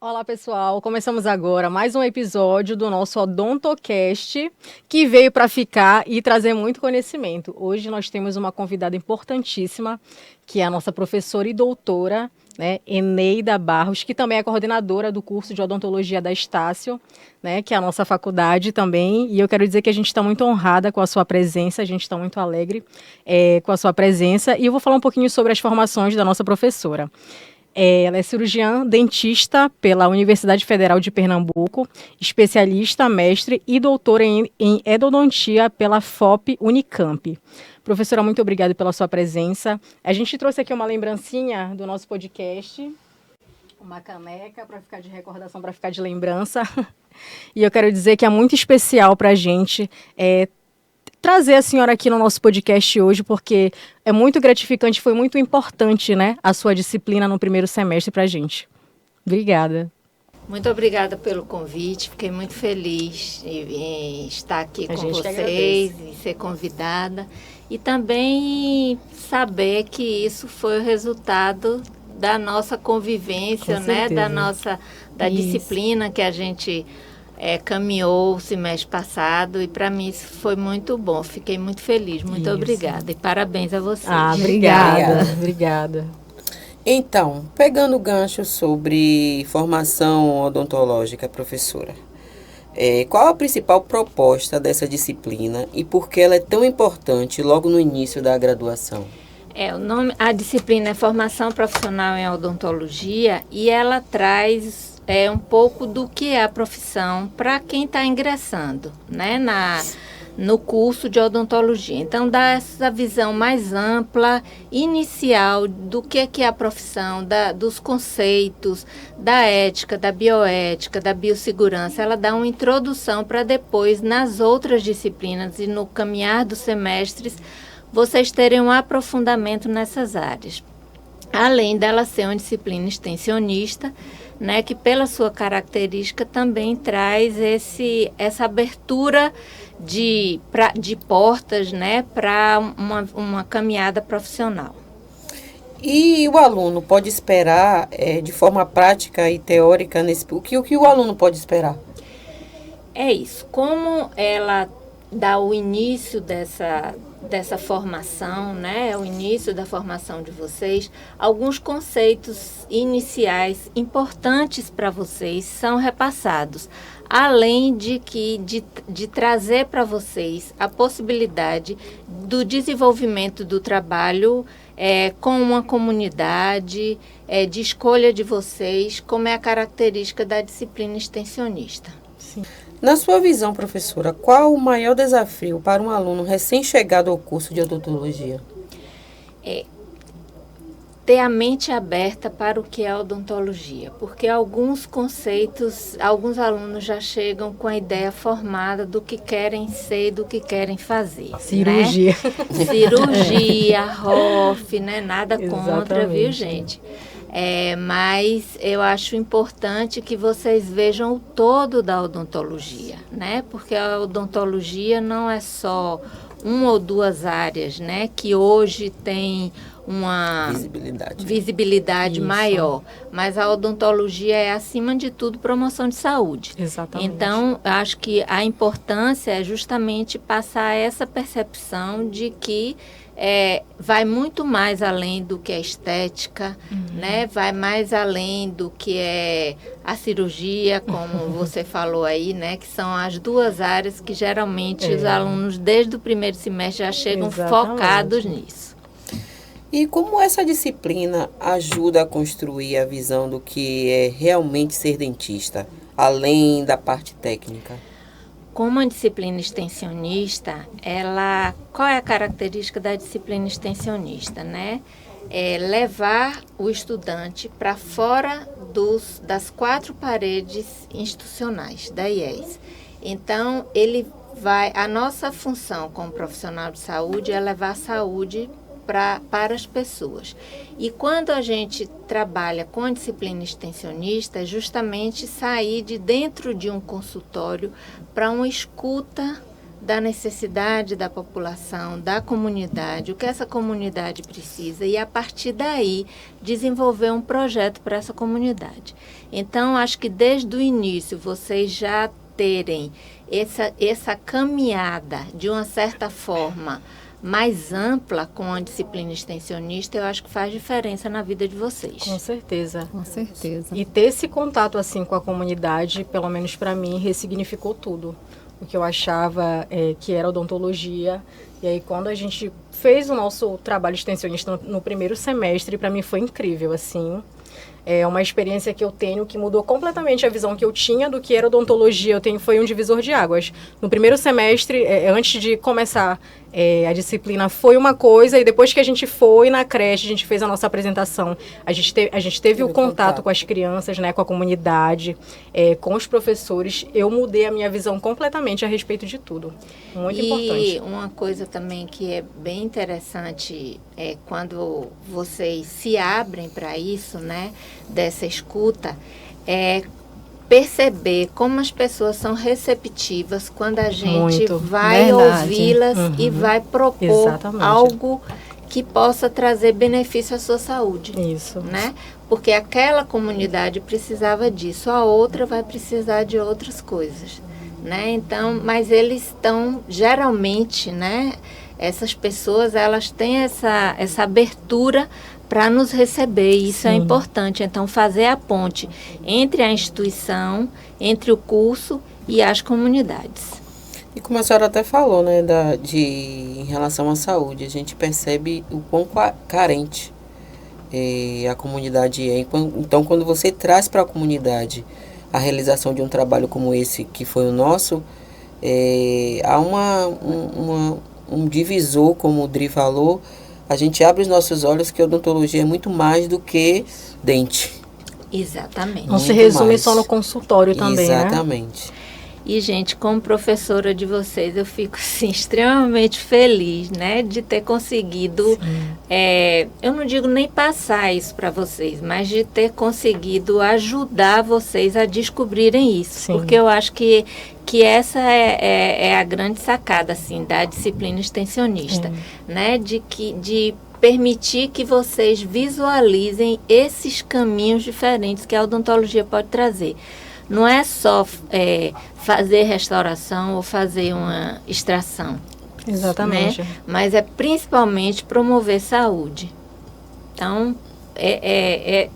Olá, pessoal. Começamos agora mais um episódio do nosso OdontoCast, que veio para ficar e trazer muito conhecimento. Hoje nós temos uma convidada importantíssima, que é a nossa professora e doutora, né, Eneida Barros, que também é coordenadora do curso de odontologia da Estácio, né, que é a nossa faculdade também. E eu quero dizer que a gente está muito honrada com a sua presença, a gente está muito alegre com a sua presença. E eu vou falar um pouquinho sobre as formações da nossa professora. Ela é cirurgiã dentista pela Universidade Federal de Pernambuco, especialista, mestre e doutora em endodontia pela FOP Unicamp. Professora, muito obrigada pela sua presença. A gente trouxe aqui uma lembrancinha do nosso podcast, uma caneca para ficar de recordação, para ficar de lembrança. E eu quero dizer que é muito especial para a gente trazer a senhora aqui no nosso podcast hoje, porque é muito gratificante, foi muito importante, né, a sua disciplina no primeiro semestre para a gente. Obrigada. Muito obrigada pelo convite, fiquei muito feliz em estar aqui com vocês, em ser convidada. E também saber que isso foi o resultado da nossa convivência, né, da disciplina que a gente caminhou o semestre passado, e para mim isso foi muito bom. Fiquei muito feliz, muito obrigada. E parabéns a vocês. Obrigada. Então, pegando o gancho sobre formação odontológica, professora, qual a principal proposta dessa disciplina e por que ela é tão importante logo no início da graduação? A disciplina é Formação Profissional em Odontologia, e ela traz um pouco do que é a profissão para quem está ingressando, né, no curso de odontologia. Então, dá essa visão mais ampla, inicial, do que é a profissão, dos conceitos, da ética, da bioética, da biossegurança. Ela dá uma introdução para depois, nas outras disciplinas e no caminhar dos semestres, vocês terem um aprofundamento nessas áreas. Além dela ser uma disciplina extensionista, né, que pela sua característica também traz essa abertura de portas, né, para uma caminhada profissional. E o aluno pode esperar, de forma prática e teórica, o que o aluno pode esperar? É isso. Como ela dá o início dessa formação, né, o início da formação de vocês, alguns conceitos iniciais importantes para vocês são repassados, além de trazer para vocês a possibilidade do desenvolvimento do trabalho com uma comunidade, de escolha de vocês, como é a característica da disciplina extensionista. Sim. Na sua visão, professora, qual o maior desafio para um aluno recém-chegado ao curso de odontologia? Ter a mente aberta para o que é odontologia, porque alguns conceitos, alguns alunos já chegam com a ideia formada do que querem ser, do que querem fazer. Cirurgia. Né? Cirurgia, ROF, né? Nada contra, viu, gente? Mas eu acho importante que vocês vejam o todo da odontologia, né? Porque a odontologia não é só uma ou duas áreas, né? Que hoje tem uma visibilidade maior, mas a odontologia é, acima de tudo, promoção de saúde. Exatamente. Então, acho que a importância é justamente passar essa percepção de que vai muito mais além do que é estética, né? Vai mais além do que é a cirurgia, como você falou aí, né? Que são as duas áreas que geralmente os alunos, desde o primeiro semestre, já chegam focados nisso. E como essa disciplina ajuda a construir a visão do que é realmente ser dentista, além da parte técnica? Como a disciplina extensionista, qual é a característica da disciplina extensionista, né? É levar o estudante para fora das quatro paredes institucionais da IES. Então, a nossa função como profissional de saúde é levar a saúde para as pessoas. E quando a gente trabalha com a disciplina extensionista, é justamente sair de dentro de um consultório para uma escuta da necessidade da população, da comunidade, o que essa comunidade precisa e, a partir daí, desenvolver um projeto para essa comunidade. Então, acho que desde o início, vocês já terem essa caminhada, de uma certa forma, mais ampla com a disciplina extensionista, eu acho que faz diferença na vida de vocês. Com certeza. Com certeza. E ter esse contato assim com a comunidade, pelo menos para mim, ressignificou tudo. O que eu achava que era odontologia. E aí, quando a gente fez o nosso trabalho extensionista no primeiro semestre, para mim foi incrível, assim. É uma experiência que eu tenho que mudou completamente a visão que eu tinha do que era odontologia. Foi um divisor de águas. No primeiro semestre, antes de começar a disciplina, foi uma coisa, e depois que a gente foi na creche, a gente fez a nossa apresentação, a gente teve o contato com as crianças, né, com a comunidade, com os professores. Eu mudei a minha visão completamente a respeito de tudo. Muito importante. E uma coisa também que é bem interessante é quando vocês se abrem para isso, né, dessa escuta, perceber como as pessoas são receptivas quando a gente vai ouvi-las e vai propor algo que possa trazer benefício à sua saúde. Isso. Né? Porque aquela comunidade precisava disso, a outra vai precisar de outras coisas. Né? Então, mas eles estão, geralmente, né, essas pessoas, elas têm essa abertura para nos receber, e isso é importante. Então, fazer a ponte entre a instituição, entre o curso e as comunidades. E como a senhora até falou, né, em relação à saúde, a gente percebe o quão carente a comunidade é. Então, quando você traz para a comunidade a realização de um trabalho como esse, que foi o nosso, há um divisor, como o Dri falou. A gente abre os nossos olhos que a odontologia é muito mais do que dente. Exatamente. Não se resume só no consultório também, Exatamente. Né? E, gente, como professora de vocês, eu fico, assim, extremamente feliz, né, de ter conseguido, eu não digo nem passar isso para vocês, mas de ter conseguido ajudar vocês a descobrirem isso. Sim. Porque eu acho que essa é a grande sacada, assim, da disciplina extensionista, né, de permitir que vocês visualizem esses caminhos diferentes que a odontologia pode trazer. Não é só fazer restauração ou fazer uma extração. Exatamente. Né? Mas é principalmente promover saúde. Então,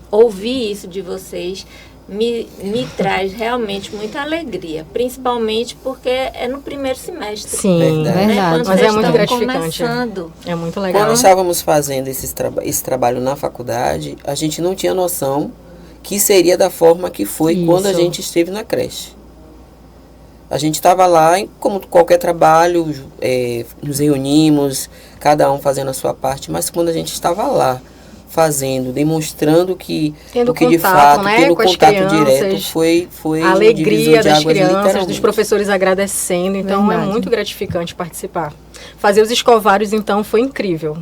ouvir isso de vocês me traz realmente muita alegria. Principalmente porque é no primeiro semestre. Sim, verdade. Mas é muito gratificante. Começando. É muito legal. Quando estávamos fazendo esse trabalho na faculdade, a gente não tinha noção que seria da forma que foi quando a gente esteve na creche. A gente estava lá, como qualquer trabalho, nos reunimos, cada um fazendo a sua parte, mas quando a gente estava lá, fazendo, demonstrando que de fato, né, tendo com contato crianças, direto, foi a alegria das águas, crianças, dos professores agradecendo. Então, é muito gratificante participar. Fazer os escovários, então, foi incrível.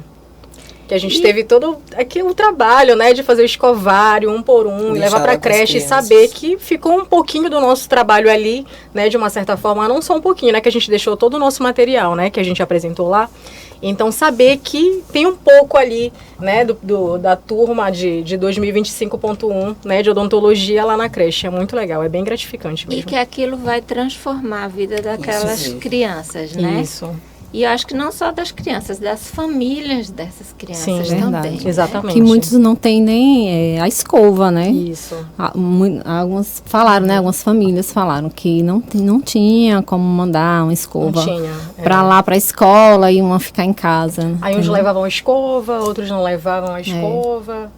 Que a gente teve todo aqui o trabalho, né, de fazer o escovário um por um, e levar para a creche e saber que ficou um pouquinho do nosso trabalho ali, né, de uma certa forma, não só um pouquinho, né, que a gente deixou todo o nosso material, né, que a gente apresentou lá. Então, saber que tem um pouco ali, né, da turma de 2025.1, né, de odontologia lá na creche. É muito legal, é bem gratificante mesmo. E que aquilo vai transformar a vida daquelas crianças, né? Isso. E eu acho que não só das crianças, das famílias dessas crianças também. Exatamente. Que muitos não têm nem a escova, né? Isso. Algumas falaram, né? Algumas famílias falaram que não tinha como mandar uma escova para lá, para a escola, e uma ficar em casa. Aí uns levavam a escova, outros não levavam a escova.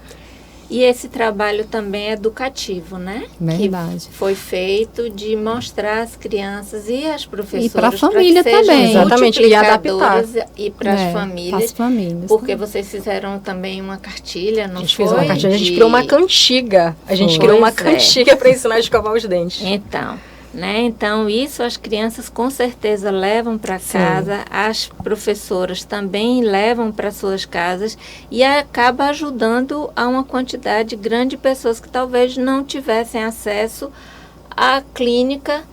E esse trabalho também é educativo, né? Verdade. Que foi feito de mostrar às crianças e às professoras. E para a família também. Exatamente, e adaptar. E para as famílias. Porque vocês fizeram também uma cartilha, não foi? A gente fez uma cartilha, a gente criou uma cantiga. A gente criou uma cantiga para ensinar a escovar os dentes. Então, né? Então, isso as crianças com certeza levam para casa, as professoras também levam para suas casas e acaba ajudando a uma quantidade grande de pessoas que talvez não tivessem acesso à clínica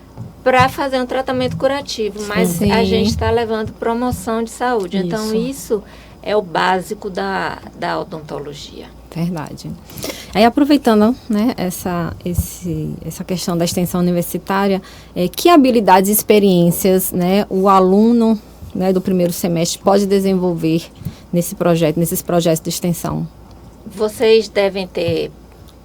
para fazer um tratamento curativo, mas Sim. a gente está levando promoção de saúde. Então, isso é o básico da odontologia. Verdade. Aí, aproveitando, né, essa questão da extensão universitária, que habilidades e experiências, né, o aluno, né, do primeiro semestre pode desenvolver nesses projetos de extensão? Vocês devem ter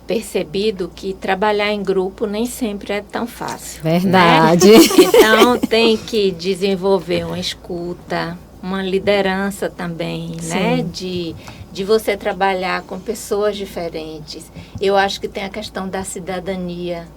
percebido que trabalhar em grupo nem sempre é tão fácil. Verdade. Né? Então, tem que desenvolver uma escuta, uma liderança também, Sim. né? De você trabalhar com pessoas diferentes. Eu acho que tem a questão da cidadania,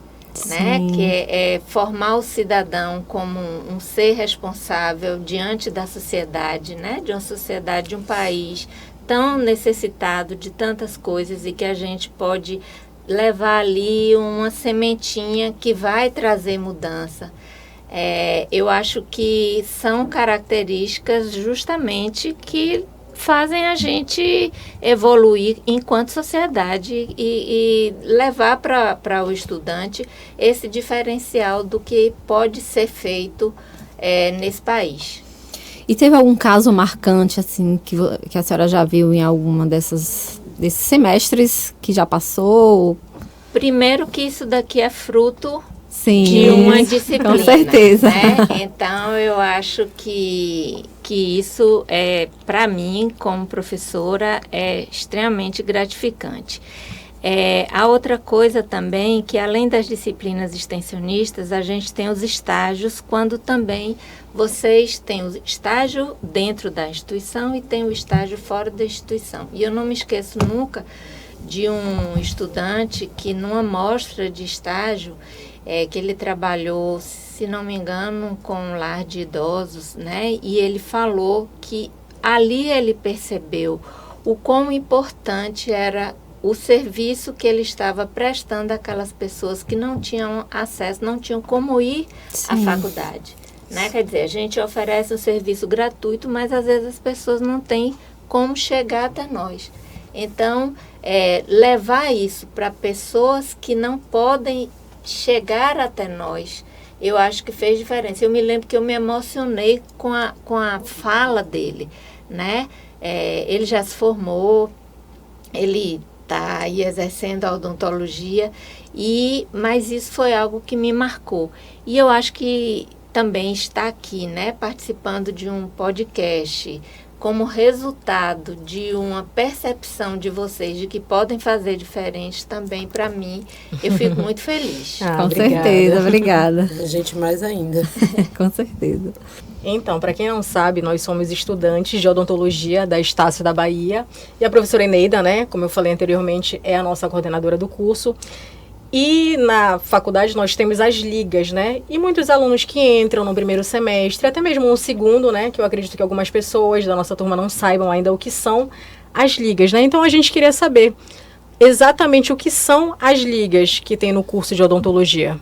né? Que é formar o cidadão como um ser responsável diante da sociedade, né? De uma sociedade, de um país tão necessitado de tantas coisas e que a gente pode levar ali uma sementinha que vai trazer mudança. Eu acho que são características justamente que fazem a gente evoluir enquanto sociedade e levar para o estudante esse diferencial do que pode ser feito nesse país. E teve algum caso marcante, assim, que a senhora já viu em alguma desses semestres que já passou? Primeiro que isso daqui é fruto Sim, de uma disciplina. Com certeza. Né? Então, eu acho que isso, para mim, como professora, é extremamente gratificante. A outra coisa também, que além das disciplinas extensionistas, a gente tem os estágios, quando também vocês têm o estágio dentro da instituição e tem o estágio fora da instituição. E eu não me esqueço nunca de um estudante que numa mostra de estágio, que ele trabalhou, se não me engano, com um lar de idosos, né? E ele falou que ali ele percebeu o quão importante era o serviço que ele estava prestando àquelas pessoas que não tinham acesso, não tinham como ir à faculdade. Né? Quer dizer, a gente oferece um serviço gratuito, mas às vezes as pessoas não têm como chegar até nós. Então, levar isso para pessoas que não podem chegar até nós, eu acho que fez diferença. Eu me lembro que eu me emocionei com a fala dele. Né? Ele já se formou, ele está aí exercendo a odontologia, mas isso foi algo que me marcou. E eu acho que também está aqui, né, participando de um podcast, como resultado de uma percepção de vocês de que podem fazer diferente também, para mim, eu fico muito feliz. Com obrigada. Certeza, obrigada. A gente mais ainda. Com certeza. Então, para quem não sabe, nós somos estudantes de odontologia da Estácio da Bahia. E a professora Eneida, né, como eu falei anteriormente, é a nossa coordenadora do curso. E na faculdade nós temos as ligas, né? E muitos alunos que entram no primeiro semestre, até mesmo no segundo, né? Que eu acredito que algumas pessoas da nossa turma não saibam ainda o que são as ligas, né? Então a gente queria saber exatamente o que são as ligas que tem no curso de odontologia.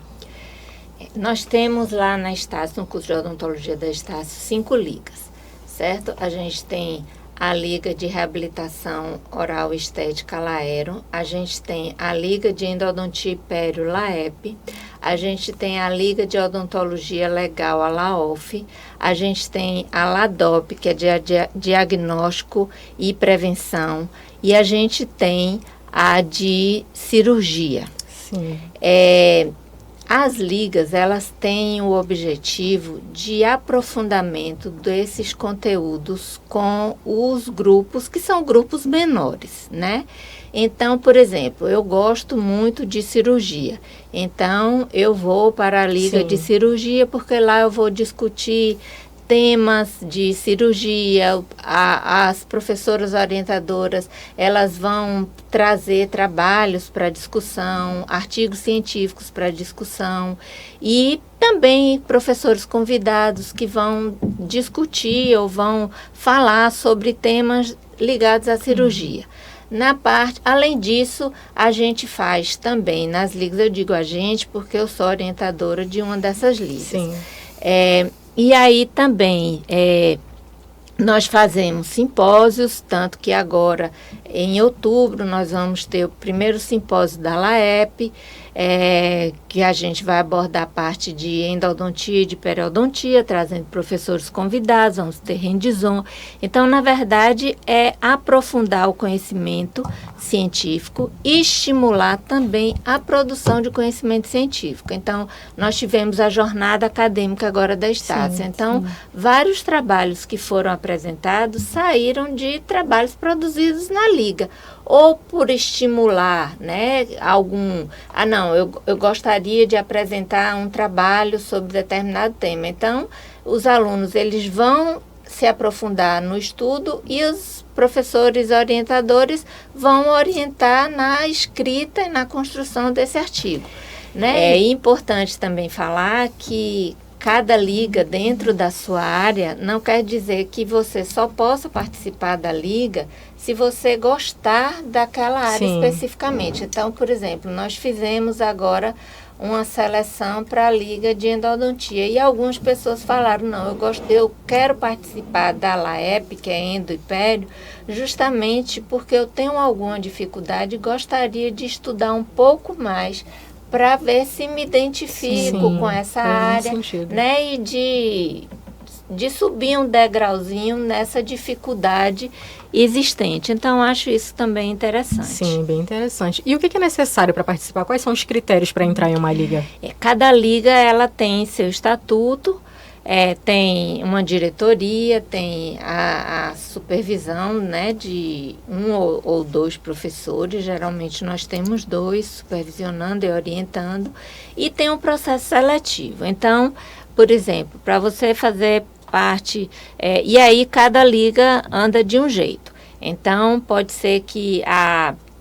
Nós temos lá na Estácio, no curso de odontologia da Estácio, 5 ligas, certo? A gente tem a Liga de Reabilitação Oral e Estética Laero, a gente tem a Liga de Endodontia e Pério LAEP, a gente tem a Liga de Odontologia Legal, a LAOF, a gente tem a LADOP, que é de Diagnóstico e Prevenção, e a gente tem a de Cirurgia. Sim. As ligas, elas têm o objetivo de aprofundamento desses conteúdos com os grupos, que são grupos menores, né? Então, por exemplo, eu gosto muito de cirurgia. Então, eu vou para a liga de cirurgia, porque lá eu vou discutir temas de cirurgia, as professoras orientadoras, elas vão trazer trabalhos para discussão, artigos científicos para discussão e também professores convidados que vão discutir ou vão falar sobre temas ligados à cirurgia. Além disso, a gente faz também nas ligas, eu digo a gente porque eu sou orientadora de uma dessas ligas. Sim. E aí também Nós fazemos simpósios, tanto que agora, em outubro, nós vamos ter o primeiro simpósio da LAEP, que a gente vai abordar a parte de endodontia e de periodontia, trazendo professores convidados, vamos ter rendizon. Então, na verdade, é aprofundar o conhecimento científico e estimular também a produção de conhecimento científico. Então, nós tivemos a jornada acadêmica agora da Estácio. Então, vários trabalhos que foram apresentados saíram de trabalhos produzidos na Liga, ou por estimular, né, eu gostaria de apresentar um trabalho sobre determinado tema. Então, os alunos, eles vão se aprofundar no estudo e os professores orientadores vão orientar na escrita e na construção desse artigo, né? É importante também falar que cada liga dentro da sua área não quer dizer que você só possa participar da liga se você gostar daquela área especificamente. Então, por exemplo, nós fizemos agora uma seleção para a Liga de Endodontia e algumas pessoas falaram, não, eu quero participar da LAEP, que é endo e pério, justamente porque eu tenho alguma dificuldade e gostaria de estudar um pouco mais para ver se me identifico com essa área, né, e de subir um degrauzinho nessa dificuldade existente. Então, acho isso também interessante. Sim, bem interessante. E o que é necessário para participar? Quais são os critérios para entrar em uma liga? Cada liga, ela tem seu estatuto, tem uma diretoria, tem a supervisão, né, de um ou dois professores. Geralmente, nós temos 2 supervisionando e orientando. E tem um processo seletivo. Então, por exemplo, para você fazer parte, e aí cada liga anda de um jeito. Então, pode ser que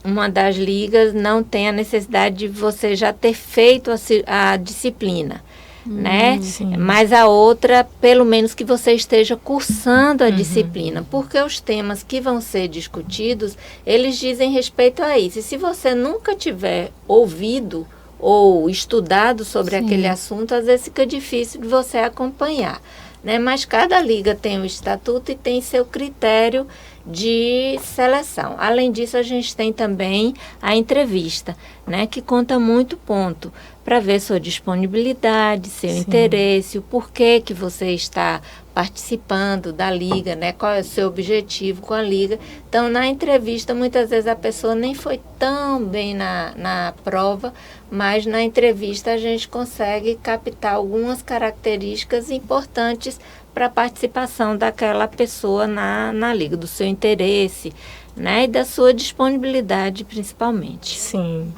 uma das ligas não tenha necessidade de você já ter feito a disciplina, né? Sim. Mas a outra, pelo menos que você esteja cursando a disciplina, porque os temas que vão ser discutidos, eles dizem respeito a isso. E se você nunca tiver ouvido ou estudado sobre aquele assunto, às vezes fica difícil de você acompanhar, né? Mas cada liga tem um estatuto e tem seu critério de seleção. Além disso, a gente tem também a entrevista, né, que conta muito ponto para ver sua disponibilidade, seu interesse, o porquê que você está participando da liga, né? Qual é o seu objetivo com a liga. Então, na entrevista, muitas vezes a pessoa nem foi tão bem na prova, mas na entrevista a gente consegue captar algumas características importantes para a participação daquela pessoa na liga, do seu interesse, né? E da sua disponibilidade, principalmente. Sim.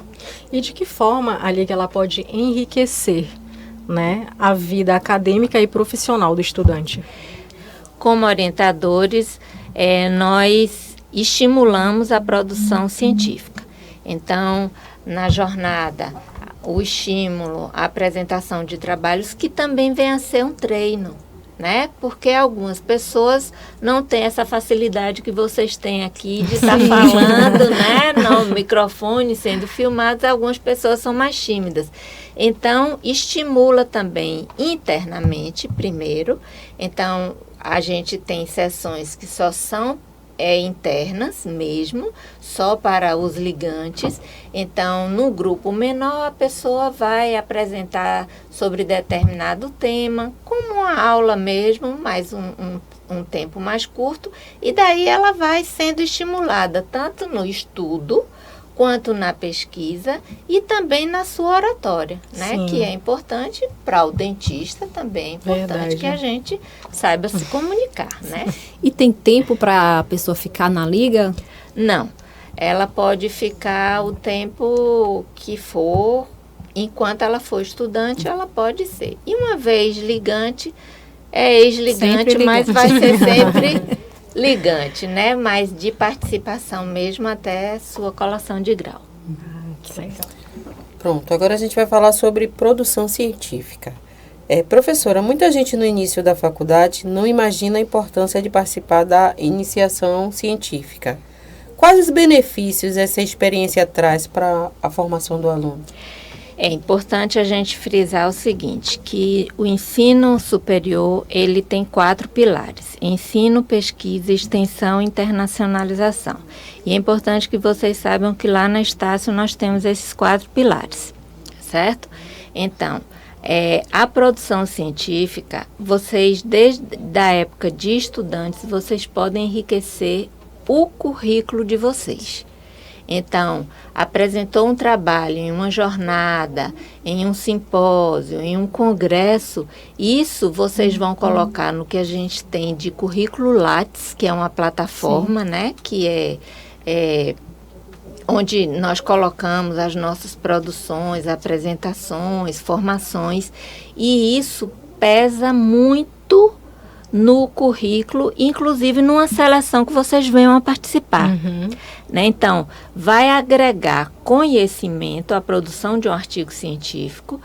E de que forma a liga ela pode enriquecer, né, a vida acadêmica e profissional do estudante? Como orientadores, nós estimulamos a produção científica. Então, na jornada, o estímulo, a apresentação de trabalhos que também vem a ser um treino, né? Porque algumas pessoas não têm essa facilidade que vocês têm aqui de estar falando, né, no microfone, sendo filmados. Algumas pessoas são mais tímidas. Então, estimula também internamente, primeiro. Então, a gente tem sessões que só são internas mesmo, só para os ligantes. Então, no grupo menor, a pessoa vai apresentar sobre determinado tema, como uma aula mesmo, mais um tempo mais curto, e daí ela vai sendo estimulada tanto no estudo, quanto na pesquisa e também na sua oratória, né? Sim. Que é importante para o dentista também, é importante que a gente saiba se comunicar, né? E tem tempo para a pessoa ficar na liga? Não, ela pode ficar o tempo que for, enquanto ela for estudante, ela pode ser. E uma vez ligante, ex-ligante, mas vai ser sempre ligante, né? Mas de participação mesmo até sua colação de grau. Que legal. Pronto, agora a gente vai falar sobre produção científica. Professora, muita gente no início da faculdade não imagina a importância de participar da iniciação científica. Quais os benefícios essa experiência traz para a formação do aluno? É importante a gente frisar o seguinte, que o ensino superior, ele tem 4 pilares: ensino, pesquisa, extensão e internacionalização. E é importante que vocês saibam que lá na Estácio nós temos esses 4 pilares, certo? Então, a produção científica, vocês, desde a época de estudantes, vocês podem enriquecer o currículo de vocês. Então, apresentou um trabalho em uma jornada, em um simpósio, em um congresso, isso vocês vão colocar no que a gente tem de currículo Lattes, que é uma plataforma, né, que é onde nós colocamos as nossas produções, apresentações, formações, e isso pesa muito no currículo, inclusive numa seleção que vocês venham a participar. Né? Então, vai agregar conhecimento à produção de um artigo científico.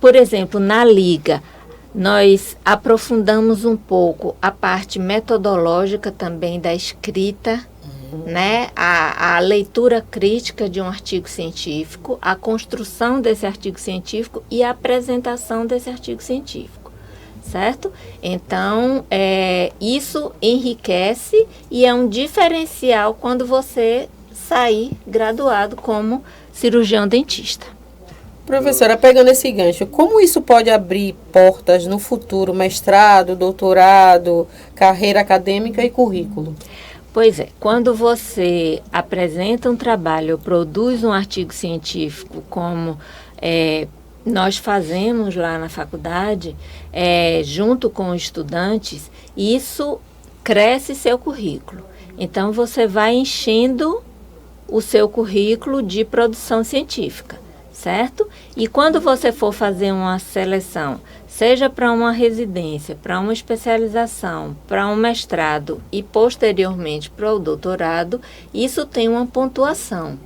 Por exemplo, na Liga, nós aprofundamos um pouco a parte metodológica também da escrita, né? A leitura crítica de um artigo científico, a construção desse artigo científico e a apresentação desse artigo científico. Certo? Então, isso enriquece e é um diferencial quando você sair graduado como cirurgião dentista. Professora, pegando esse gancho, como isso pode abrir portas no futuro, mestrado, doutorado, carreira acadêmica e currículo? Pois é, quando você apresenta um trabalho, produz um artigo científico como nós fazemos lá na faculdade, junto com estudantes, isso cresce seu currículo. Então, você vai enchendo o seu currículo de produção científica, certo? E quando você for fazer uma seleção, seja para uma residência, para uma especialização, para um mestrado e posteriormente para o doutorado, isso tem uma pontuação,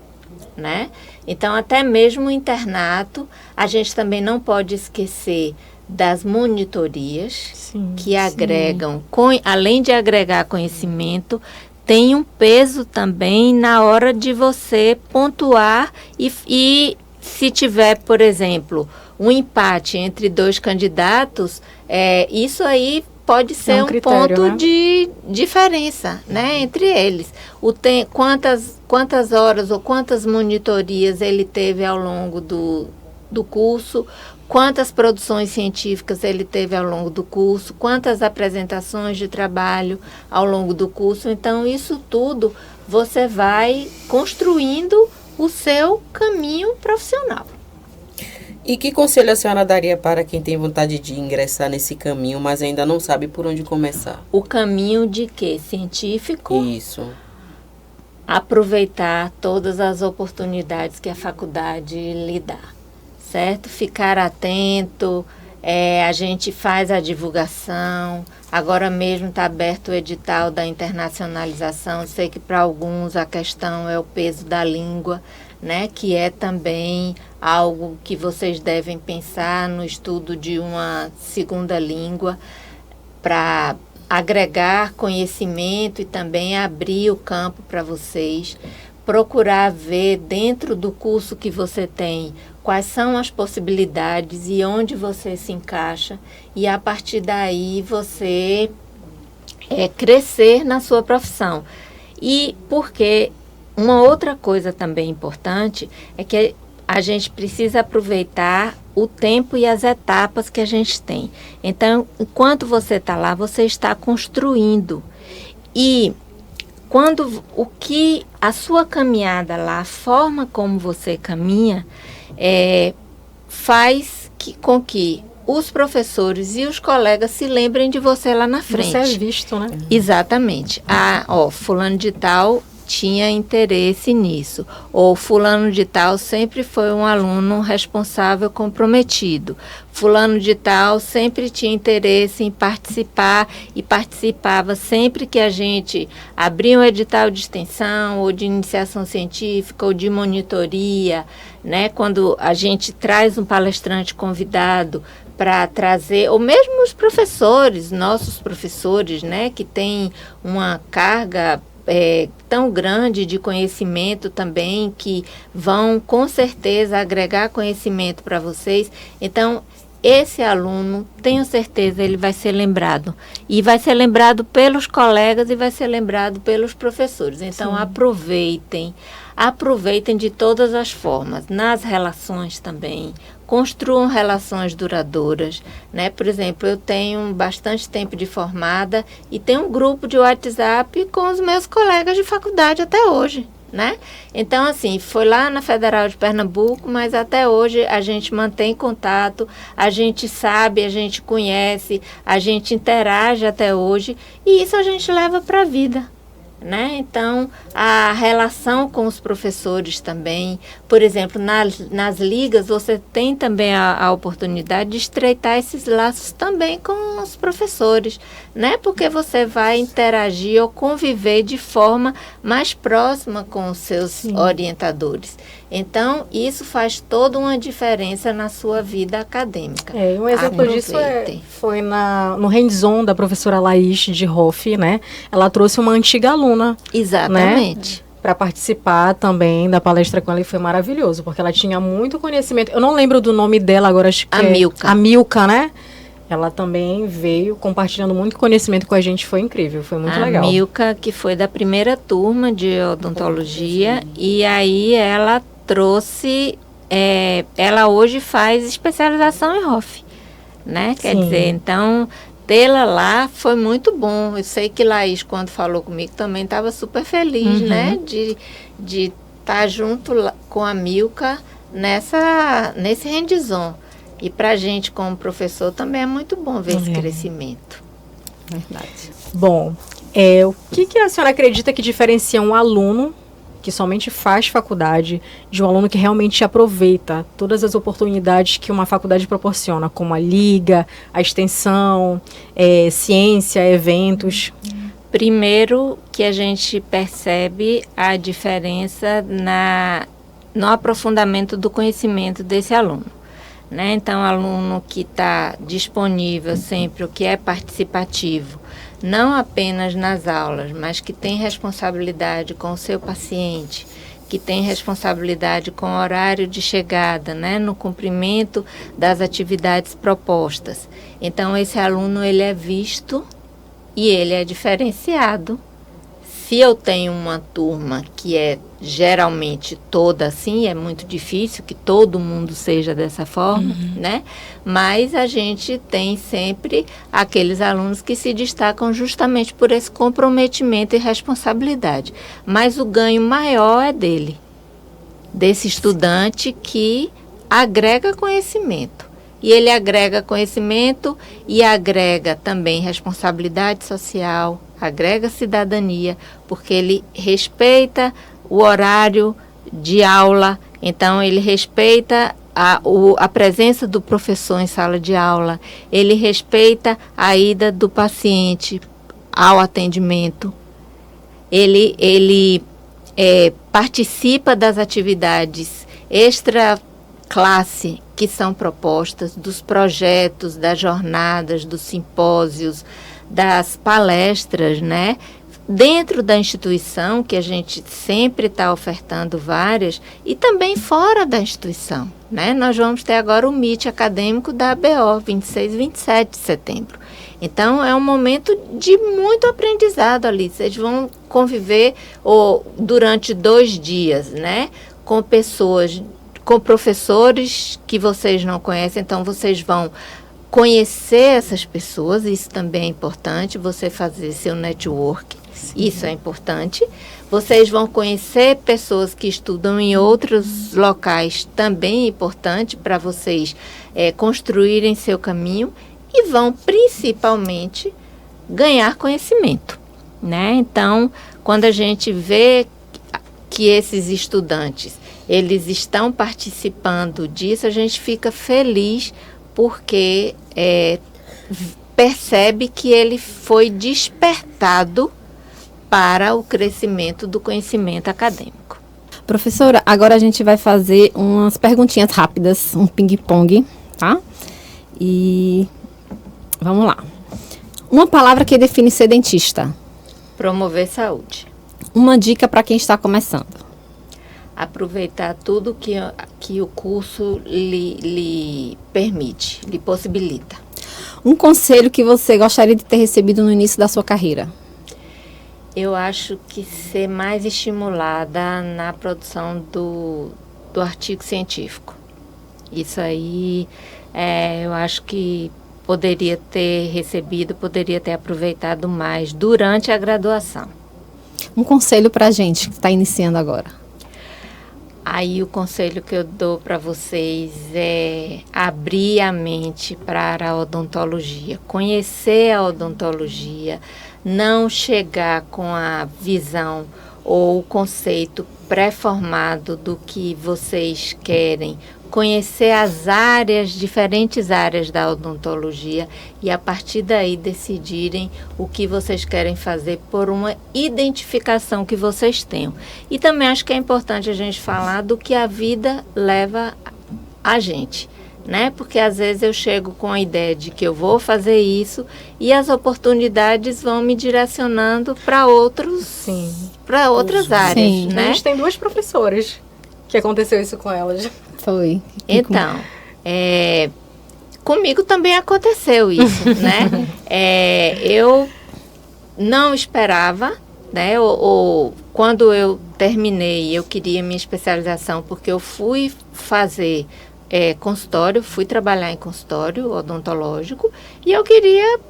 né? Então, até mesmo o internato, a gente também não pode esquecer das monitorias, que agregam, além de agregar conhecimento, tem um peso também na hora de você pontuar e se tiver, por exemplo, um empate entre 2 candidatos, isso aí pode ser um critério, ponto, né, de diferença, né, entre eles. Quantas horas ou quantas monitorias ele teve ao longo do curso, quantas produções científicas ele teve ao longo do curso, quantas apresentações de trabalho ao longo do curso. Então, isso tudo você vai construindo o seu caminho profissional. E que conselho a senhora daria para quem tem vontade de ingressar nesse caminho, mas ainda não sabe por onde começar? O caminho de quê? Científico? Isso. Aproveitar todas as oportunidades que a faculdade lhe dá, certo? Ficar atento, a gente faz a divulgação. Agora mesmo está aberto o edital da internacionalização. Sei que para alguns a questão é o peso da língua, né, que é também algo que vocês devem pensar no estudo de uma segunda língua para agregar conhecimento e também abrir o campo para vocês. Procurar ver dentro do curso que você tem quais são as possibilidades e onde você se encaixa, e a partir daí você crescer na sua profissão. E porque uma outra coisa também importante é que a gente precisa aproveitar o tempo e as etapas que a gente tem. Então, enquanto você está lá, você está construindo. E quando a sua caminhada lá, a forma como você caminha, faz com que os professores e os colegas se lembrem de você lá na frente. Você é visto, né? Exatamente. Fulano de tal tinha interesse nisso, ou fulano de tal sempre foi um aluno responsável, comprometido, fulano de tal sempre tinha interesse em participar e participava sempre que a gente abria um edital de extensão ou de iniciação científica ou de monitoria, né, quando a gente traz um palestrante convidado para trazer, ou mesmo os professores, nossos professores, né, que têm uma carga tão grande de conhecimento também, que vão com certeza agregar conhecimento para vocês. Então, esse aluno, tenho certeza, ele vai ser lembrado. E vai ser lembrado pelos colegas e vai ser lembrado pelos professores. Então, aproveitem de todas as formas, nas relações também. Construam relações duradouras, né? Por exemplo, eu tenho bastante tempo de formada e tenho um grupo de WhatsApp com os meus colegas de faculdade até hoje, né? Então, assim, foi lá na Federal de Pernambuco, mas até hoje a gente mantém contato, a gente sabe, a gente conhece, a gente interage até hoje e isso a gente leva para a vida, né? Então, a relação com os professores também, por exemplo, nas ligas, você tem também a oportunidade de estreitar esses laços também com os professores, né? Porque você vai interagir ou conviver de forma mais próxima com os seus orientadores. Então, isso faz toda uma diferença na sua vida acadêmica. Um exemplo disso foi no hands-on da professora Laís de Hoff, né? Ela trouxe uma antiga aluna. Exatamente. Né? Para participar também da palestra com ela, e foi maravilhoso, porque ela tinha muito conhecimento. Eu não lembro do nome dela agora, acho que a Milka, né? Ela também veio compartilhando muito conhecimento com a gente, foi incrível, foi muito legal. A Milka, que foi da primeira turma de odontologia, e aí ela trouxe, ela hoje faz especialização em Hoff, né? Quer dizer, então, tê-la lá foi muito bom. Eu sei que Laís, quando falou comigo, também estava super feliz, né? De estar junto com a Milka nesse hands-on. E para a gente, como professor, também é muito bom ver esse crescimento. Verdade. Bom, o que a senhora acredita que diferencia um aluno que somente faz faculdade de um aluno que realmente aproveita todas as oportunidades que uma faculdade proporciona, como a liga, a extensão, ciência, eventos? Primeiro, que a gente percebe a diferença no aprofundamento do conhecimento desse aluno, né? Então, aluno que está disponível sempre, o que é participativo, não apenas nas aulas, mas que tem responsabilidade com o seu paciente, que tem responsabilidade com o horário de chegada, né, no cumprimento das atividades propostas. Então, esse aluno, ele é visto e ele é diferenciado. Se eu tenho uma turma que é geralmente toda assim, é muito difícil que todo mundo seja dessa forma, né? Mas a gente tem sempre aqueles alunos que se destacam justamente por esse comprometimento e responsabilidade. Mas o ganho maior é desse estudante que agrega conhecimento. E ele agrega conhecimento e agrega também responsabilidade social, agrega cidadania, porque ele respeita o horário de aula, então ele respeita a presença do professor em sala de aula, ele respeita a ida do paciente ao atendimento, ele participa das atividades extra-classe que são propostas, dos projetos, das jornadas, dos simpósios, das palestras, né? Dentro da instituição, que a gente sempre está ofertando várias, e também fora da instituição, né? Nós vamos ter agora o Meet acadêmico da ABO, 26 e 27 de setembro. Então, é um momento de muito aprendizado ali. Vocês vão conviver durante 2 dias, né? Com pessoas, com professores que vocês não conhecem, então vocês vão conhecer essas pessoas, isso também é importante, você fazer seu network, isso é importante. Vocês vão conhecer pessoas que estudam em outros locais, também é importante para vocês construírem seu caminho e vão principalmente ganhar conhecimento, né? Então, quando a gente vê que esses estudantes, eles estão participando disso, a gente fica feliz porque percebe que ele foi despertado para o crescimento do conhecimento acadêmico. Professora, agora a gente vai fazer umas perguntinhas rápidas, um ping-pong, tá? E vamos lá. Uma palavra que define ser dentista. Promover saúde. uma dica para quem está começando. Aproveitar tudo que o curso lhe permite, lhe possibilita. Um conselho que você gostaria de ter recebido no início da sua carreira? Eu acho que ser mais estimulada na produção do artigo científico. Isso aí, eu acho que poderia ter recebido, poderia ter aproveitado mais durante a graduação. Um conselho para a gente que está iniciando agora? Aí o conselho que eu dou para vocês é abrir a mente para a odontologia, conhecer a odontologia, não chegar com a visão ou o conceito pré-formado do que vocês querem, conhecer as áreas, diferentes áreas da odontologia e a partir daí decidirem o que vocês querem fazer por uma identificação que vocês tenham. E também acho que é importante a gente falar do que a vida leva a gente, né? Porque às vezes eu chego com a ideia de que eu vou fazer isso e as oportunidades vão me direcionando para outras áreas, Sim. né? A gente tem 2 professoras que aconteceu isso com elas. Foi. Então, comigo também aconteceu isso, né? Eu não esperava, né? Quando eu terminei, eu queria minha especialização, porque eu fui fazer consultório, fui trabalhar em consultório odontológico, e eu queria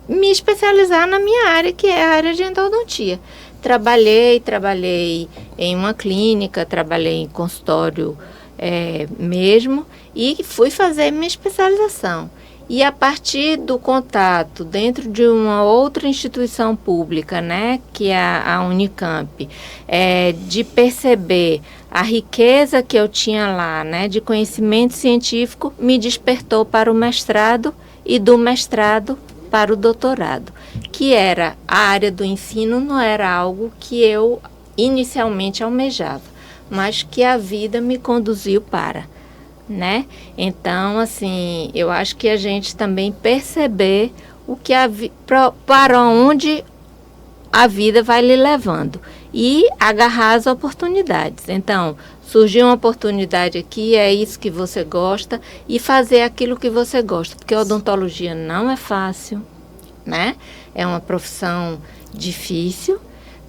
me especializar na minha área, que é a área de endodontia. Trabalhei em uma clínica, trabalhei em consultório mesmo, e fui fazer minha especialização. E a partir do contato dentro de uma outra instituição pública, né, que é a Unicamp, de perceber a riqueza que eu tinha lá, né, de conhecimento científico, me despertou para o mestrado e do mestrado para o doutorado, que era a área do ensino, não era algo que eu inicialmente almejava, mas que a vida me conduziu para, né? Então, assim, eu acho que a gente também perceber o que para onde a vida vai lhe levando e agarrar as oportunidades. Então, surgiu uma oportunidade aqui, é isso que você gosta, e fazer aquilo que você gosta, porque a odontologia não é fácil, né? É uma profissão difícil,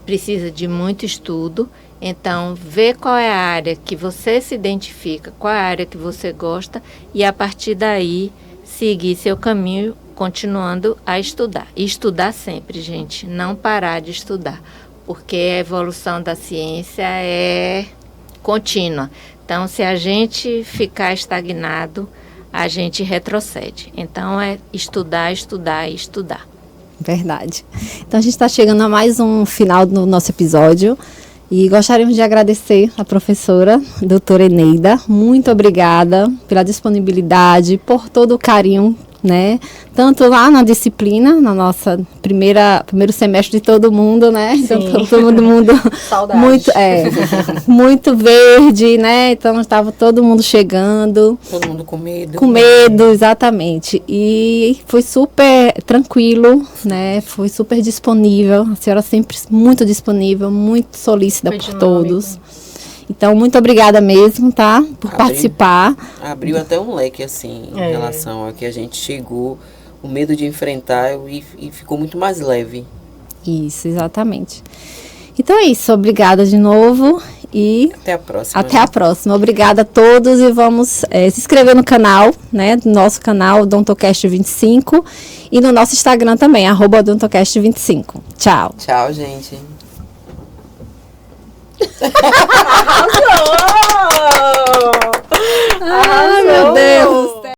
precisa de muito estudo. Então, ver qual é a área que você se identifica, qual é a área que você gosta e a partir daí seguir seu caminho continuando a estudar. E estudar sempre, gente, não parar de estudar, porque a evolução da ciência é contínua. Então, se a gente ficar estagnado, a gente retrocede. Então, é estudar, estudar e estudar. Verdade. Então, a gente está chegando a mais um final do nosso episódio. E gostaríamos de agradecer a professora, doutora Eneida. Muito obrigada pela disponibilidade, por todo o carinho, né? Tanto lá na disciplina, na nossa primeiro semestre de todo mundo, né? Sim. Então, todo mundo muito verde, né? Então, estava todo mundo chegando. Todo mundo com medo. Com medo, exatamente. E foi super tranquilo, né? Foi super disponível. A senhora sempre muito disponível, muito solícita por todos. Então, muito obrigada mesmo, tá? Por participar. Abriu até um leque, assim, em relação a que a gente chegou, o medo de enfrentar e ficou muito mais leve. Isso, exatamente. Então é isso, obrigada de novo e até a próxima. Até a próxima. Obrigada a todos e vamos se inscrever no canal, né? Do nosso canal Odontocast25 e no nosso Instagram também, @Odontocast25. Tchau. Tchau, gente. Arrasou! Ai, meu Deus!